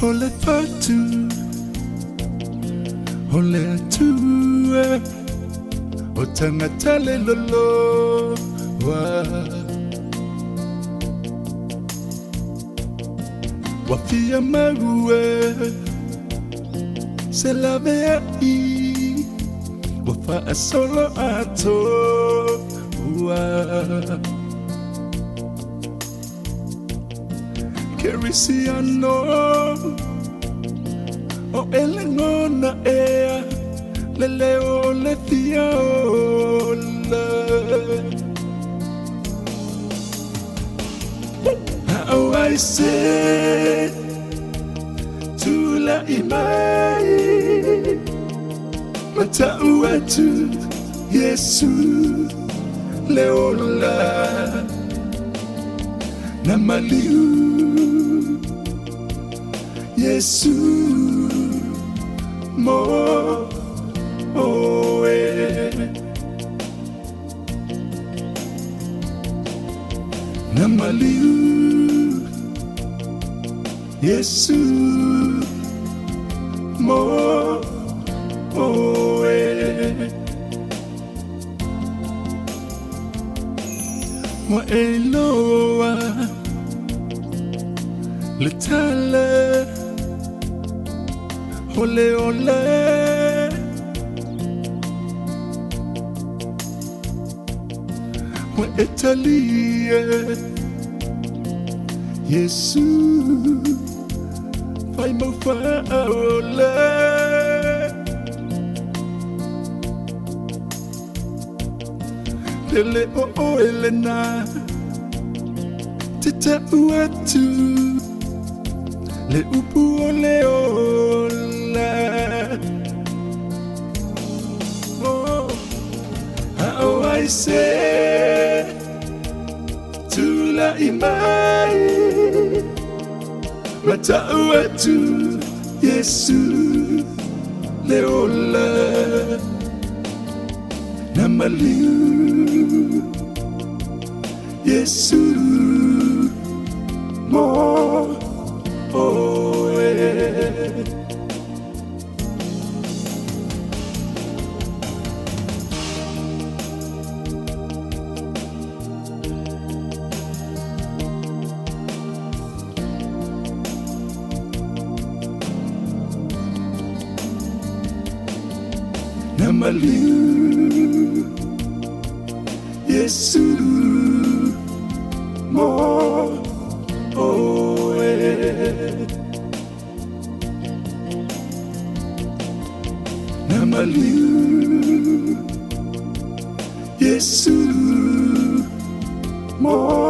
Ole patu, ole atu, o tangata le lolo wa. Wafia mague, se la vea I, wafa solo ato wa. Kerisiano, o elengona ea, leleo le fiola. How I say, Tula'I mai, matauatu Yesu leola na maliu Yesu mo oe na maliu Yesu mo oe mo eloa le tale ole ole mo etalie Yesu fai mo fa ole Lele o elena tita uatu le upu ole ola oh how I say Tula'I mai matauatu Yesu le ola na maliu Yesu mo oe na maliu Yesu mo oe na maliu Yesu mo